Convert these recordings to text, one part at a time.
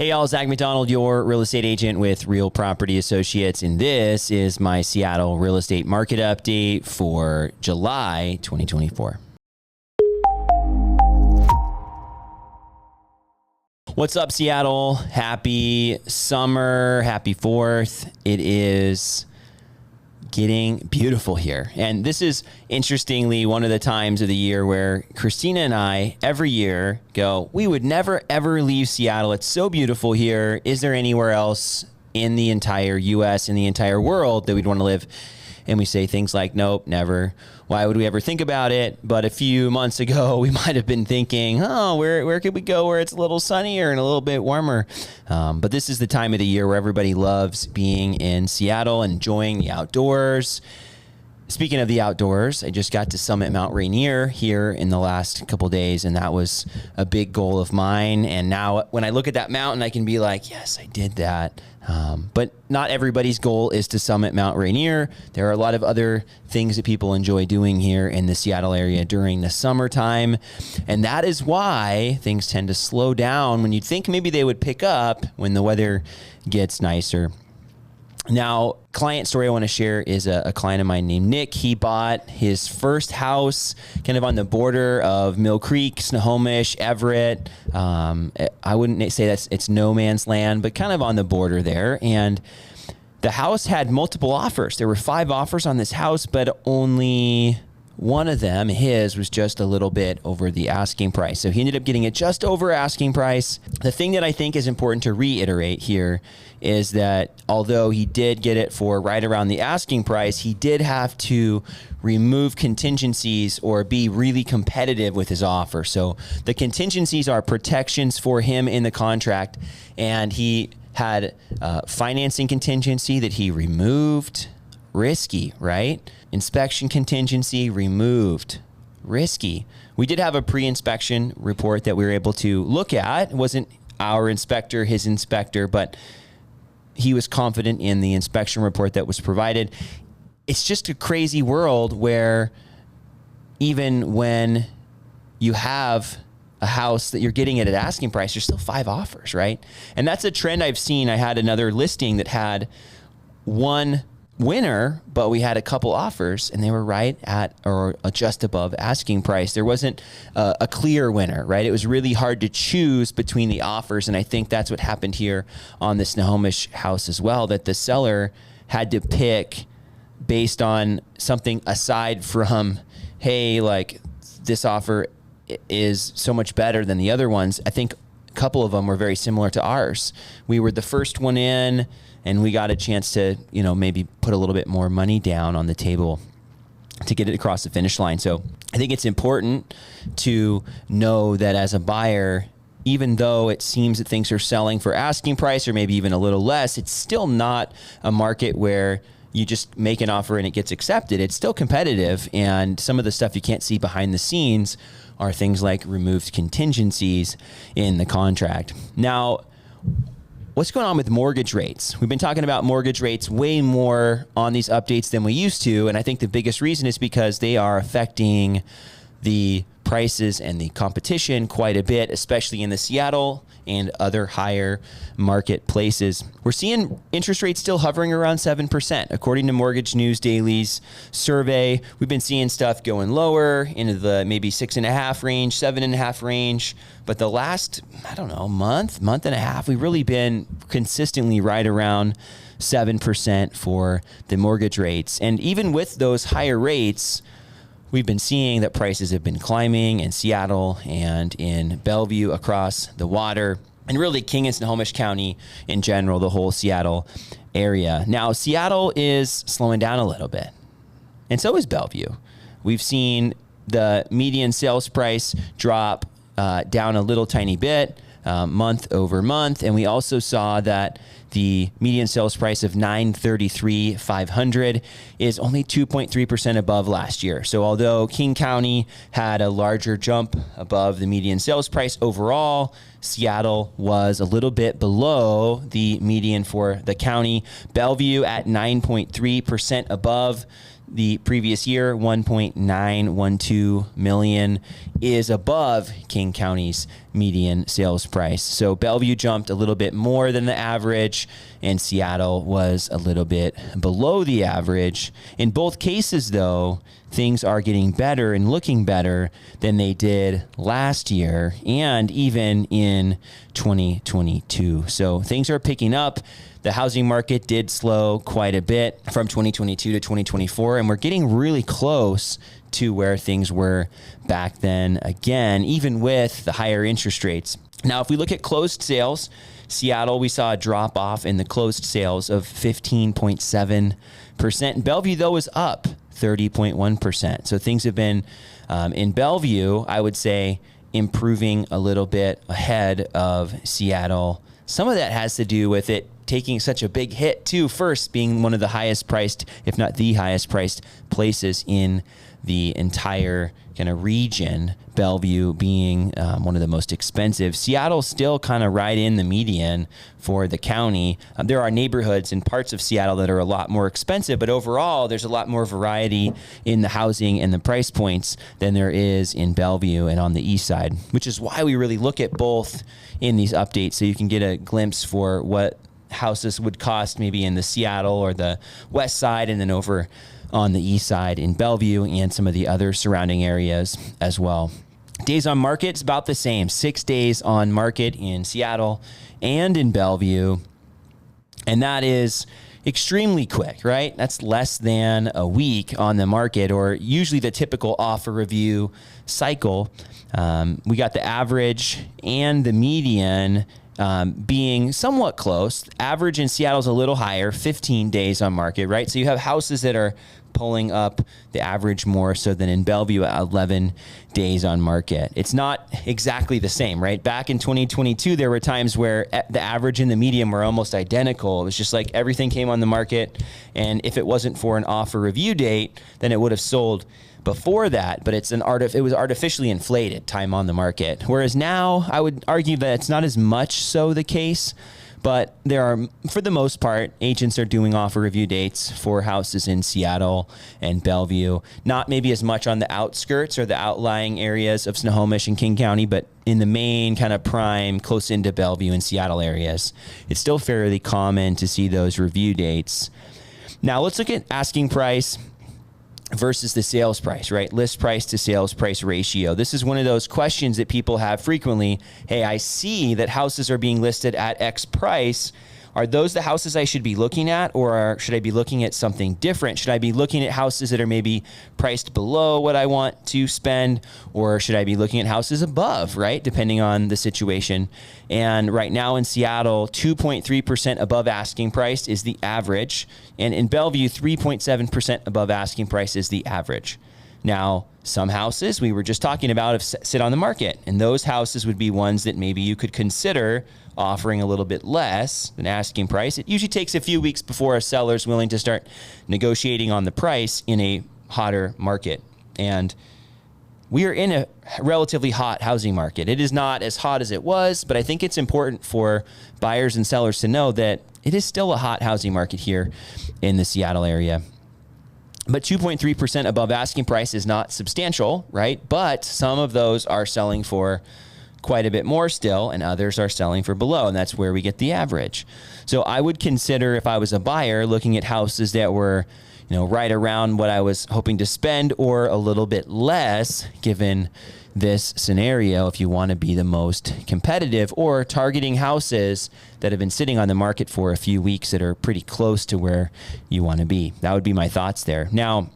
Hey y'all, Zach McDonald, your real estate agent with Real Property Associates, and this is my Seattle real estate market update for July 2024. What's up, Seattle? Happy summer, happy 4th. It is getting beautiful here. And this is, interestingly, one of the times of the year where Christina and I every year go, we would never, ever leave Seattle. It's so beautiful here. Is there anywhere else in the entire U.S., in the entire world that we'd want to live? And we say things like, nope, never. Why would we ever think about it? But a few months ago, we might have been thinking, oh, where could we go where it's a little sunnier and a little bit warmer? But this is the time of the year where everybody loves being in Seattle, enjoying the outdoors. Speaking of the outdoors, I just got to summit Mount Rainier here in the last couple of days, and that was a big goal of mine. And now when I look at that mountain, I can be like, yes, I did that. But not everybody's goal is to summit Mount Rainier. There are a lot of other things that people enjoy doing here in the Seattle area during the summertime. And that is why things tend to slow down when you'd think maybe they would pick up when the weather gets nicer. Now, client story I want to share is a client of mine named Nick. He bought his first house kind of on the border of Mill Creek, Snohomish, Everett. I wouldn't say it's no man's land, but kind of on the border there. And the house had multiple offers. There were 5 offers on this house, but only one of them, his, was just a little bit over the asking price. So he ended up getting it just over asking price. The thing that I think is important to reiterate here is that although he did get it for right around the asking price, he did have to remove contingencies or be really competitive with his offer. So the contingencies are protections for him in the contract, and he had financing contingency that he removed. Risky, right? Inspection contingency removed. Risky. We did have a pre-inspection report that we were able to look at. It wasn't our inspector, his inspector, but he was confident in the inspection report that was provided. It's just a crazy world where even when you have a house that you're getting it at asking price, there's still 5 offers, right? And that's a trend I've seen. I had another listing that had one winner, but we had a couple offers and they were right at or just above asking price. There wasn't a clear winner, right? It was really hard to choose between the offers. And I think that's what happened here on the Snohomish house as well, that the seller had to pick based on something aside from, hey, like this offer is so much better than the other ones. I think a couple of them were very similar to ours. We were the first one in, and we got a chance to, maybe put a little bit more money down on the table to get it across the finish line. So I think it's important to know that as a buyer, even though it seems that things are selling for asking price or maybe even a little less, it's still not a market where you just make an offer and it gets accepted. It's still competitive. And some of the stuff you can't see behind the scenes are things like removed contingencies in the contract. Now, what's going on with mortgage rates? We've been talking about mortgage rates way more on these updates than we used to. And I think the biggest reason is because they are affecting the prices and the competition quite a bit, especially in the Seattle and other higher marketplaces. We're seeing interest rates still hovering around 7%. According to Mortgage News Daily's survey, we've been seeing stuff going lower into the maybe 6.5 range, 7.5 range. But the last, month and a half, we've really been consistently right around 7% for the mortgage rates. And even with those higher rates, we've been seeing that prices have been climbing in Seattle and in Bellevue across the water, and really King and Snohomish County in general, the whole Seattle area. Now, Seattle is slowing down a little bit, and so is Bellevue. We've seen the median sales price drop down a little tiny bit month over month, and we also saw that the median sales price of $933,500 is only 2.3% above last year. So although King County had a larger jump above the median sales price overall, Seattle was a little bit below the median for the county. Bellevue at 9.3% above the previous year, 1.912 million, is above King County's median sales price. So Bellevue jumped a little bit more than the average, and Seattle was a little bit below the average. In both cases, though, things are getting better and looking better than they did last year and even in 2022. So things are picking up. The housing market did slow quite a bit from 2022 to 2024, and we're getting really close to where things were back then again, even with the higher interest rates. Now, if we look at closed sales, Seattle, we saw a drop off in the closed sales of 15.7%. Bellevue, though, is up 30.1%. So things have been, in Bellevue, I would say, improving a little bit ahead of Seattle. Some of that has to do with it taking such a big hit, too. First, being one of the highest priced, if not the highest priced places in the entire kind of region, Bellevue being one of the most expensive. Seattle's still kind of right in the median for the county. There are neighborhoods and parts of Seattle that are a lot more expensive, but overall, there's a lot more variety in the housing and the price points than there is in Bellevue and on the east side, which is why we really look at both in these updates so you can get a glimpse for what houses would cost maybe in the Seattle or the west side, and then over on the east side in Bellevue and some of the other surrounding areas as well. Days on market is about the same, 6 days on market in Seattle and in Bellevue. And that is extremely quick, right? That's less than a week on the market, or usually the typical offer review cycle. We got the average and the median being somewhat close. Average in Seattle is a little higher, 15 days on market, right? So you have houses that are pulling up the average more so than in Bellevue at 11 days on market. It's not exactly the same, right? Back in 2022, there were times where the average and the median were almost identical. It was just like everything came on the market, and if it wasn't for an offer review date, then it would have sold before that, but it was artificially inflated time on the market. Whereas now, I would argue that it's not as much so the case, but there are, for the most part, agents are doing offer review dates for houses in Seattle and Bellevue. Not maybe as much on the outskirts or the outlying areas of Snohomish and King County, but in the main kind of prime, close into Bellevue and Seattle areas, it's still fairly common to see those review dates. Now, let's look at asking price versus the sales price, right? List price to sales price ratio. This is one of those questions that people have frequently. Hey, I see that houses are being listed at X price. Are those the houses I should be looking at, or should I be looking at something different? Should I be looking at houses that are maybe priced below what I want to spend, or should I be looking at houses above, right? Depending on the situation. And right now in Seattle, 2.3% above asking price is the average. And in Bellevue, 3.7% above asking price is the average. Now, some houses we were just talking about sit on the market, and those houses would be ones that maybe you could consider offering a little bit less than asking price. It usually takes a few weeks before a seller is willing to start negotiating on the price in a hotter market. And we are in a relatively hot housing market. It is not as hot as it was, but I think it's important for buyers and sellers to know that it is still a hot housing market here in the Seattle area. But 2.3% above asking price is not substantial, right? But some of those are selling for quite a bit more still, and others are selling for below, and that's where we get the average. So I would consider, if I was a buyer, looking at houses that were, right around what I was hoping to spend or a little bit less, given this scenario, if you want to be the most competitive, or targeting houses that have been sitting on the market for a few weeks that are pretty close to where you want to be. That would be my thoughts there. Now,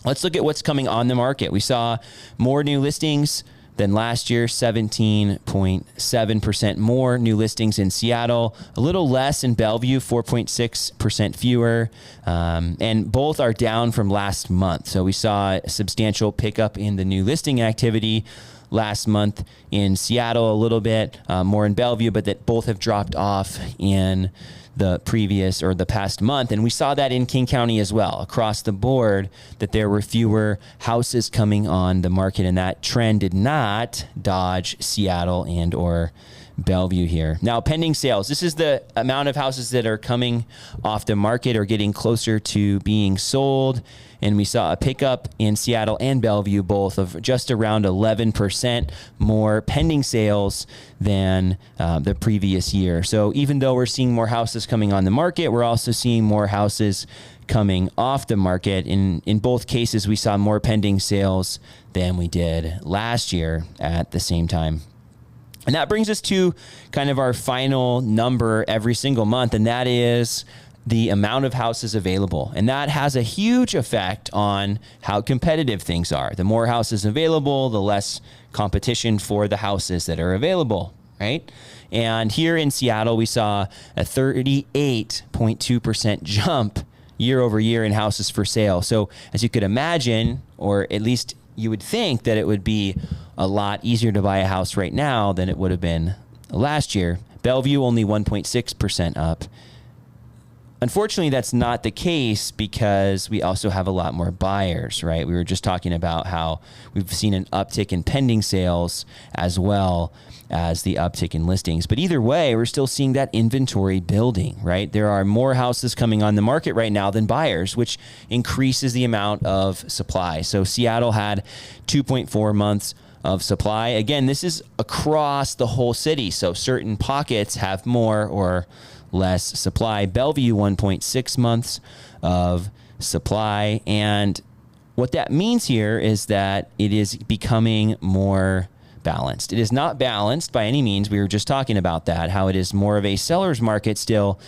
let's look at what's coming on the market. We saw more new listings than last year, 17.7% more new listings in Seattle, a little less in Bellevue, 4.6% fewer, and both are down from last month. So we saw a substantial pickup in the new listing activity last month in Seattle, a little bit more in Bellevue, but that both have dropped off in the previous or the past month. And we saw that in King County as well, across the board, that there were fewer houses coming on the market, and that trend did not dodge Seattle and or Bellevue here. Now, pending sales. This is the amount of houses that are coming off the market or getting closer to being sold. And we saw a pickup in Seattle and Bellevue, both of just around 11% more pending sales than the previous year. So even though we're seeing more houses coming on the market, we're also seeing more houses coming off the market. In both cases, we saw more pending sales than we did last year at the same time. And that brings us to kind of our final number every single month, and that is the amount of houses available. And that has a huge effect on how competitive things are. The more houses available, the less competition for the houses that are available, right? And here in Seattle, we saw a 38.2% jump year over year in houses for sale. So as you could imagine, or at least you would think that it would be a lot easier to buy a house right now than it would have been last year. Bellevue only 1.6% up. Unfortunately, that's not the case because we also have a lot more buyers, right? We were just talking about how we've seen an uptick in pending sales as well as the uptick in listings. But either way, we're still seeing that inventory building, right? There are more houses coming on the market right now than buyers, which increases the amount of supply. So Seattle had 2.4 months of supply. Again, this is across the whole city. So certain pockets have more or less supply. Bellevue, 1.6 months of supply. And what that means here is that it is becoming more balanced. It is not balanced by any means. We were just talking about that, how it is more of a seller's market still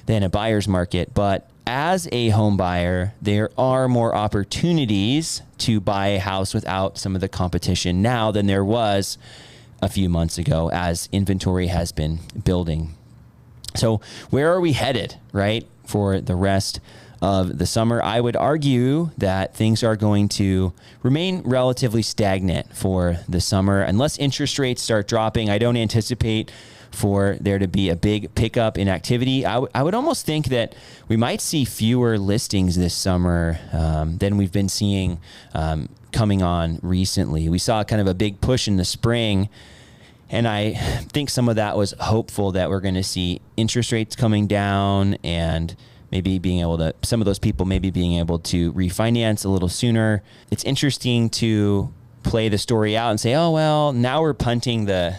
than a buyer's market. But as a home buyer, there are more opportunities to buy a house without some of the competition now than there was a few months ago as inventory has been building. So where are we headed, right, for the rest of the summer? I would argue that things are going to remain relatively stagnant for the summer. Unless interest rates start dropping, I don't anticipate for there to be a big pickup in activity. I would almost think that we might see fewer listings this summer than we've been seeing coming on recently. We saw kind of a big push in the spring, and I think some of that was hopeful that we're going to see interest rates coming down and maybe being able to, some of those people maybe being able to refinance a little sooner. It's interesting to play the story out and say, oh, well, now we're punting the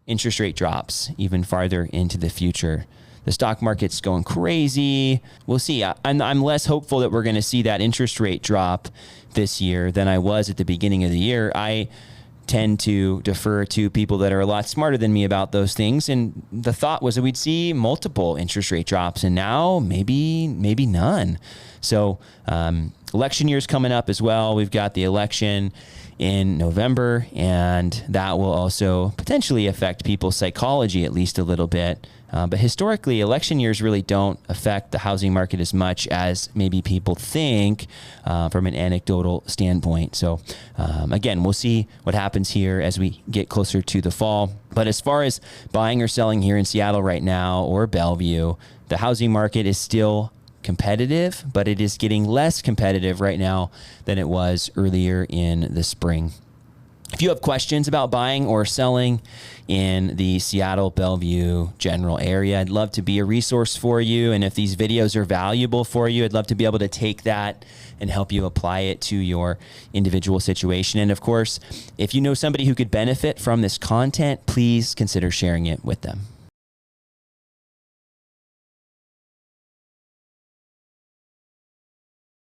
interest rate drops even farther into the future. The stock market's going crazy. We'll see. I'm less hopeful that we're going to see that interest rate drop this year than I was at the beginning of the year. I tend to defer to people that are a lot smarter than me about those things. And the thought was that we'd see multiple interest rate drops, and now maybe none. So election year's coming up as well. We've got the election in November, and that will also potentially affect people's psychology at least a little bit. But historically, election years really don't affect the housing market as much as maybe people think from an anecdotal standpoint. So again, we'll see what happens here as we get closer to the fall. But as far as buying or selling here in Seattle right now or Bellevue, the housing market is still competitive, but it is getting less competitive right now than it was earlier in the spring. If you have questions about buying or selling in the Seattle, Bellevue general area, I'd love to be a resource for you. And if these videos are valuable for you, I'd love to be able to take that and help you apply it to your individual situation. And of course, if you know somebody who could benefit from this content, please consider sharing it with them.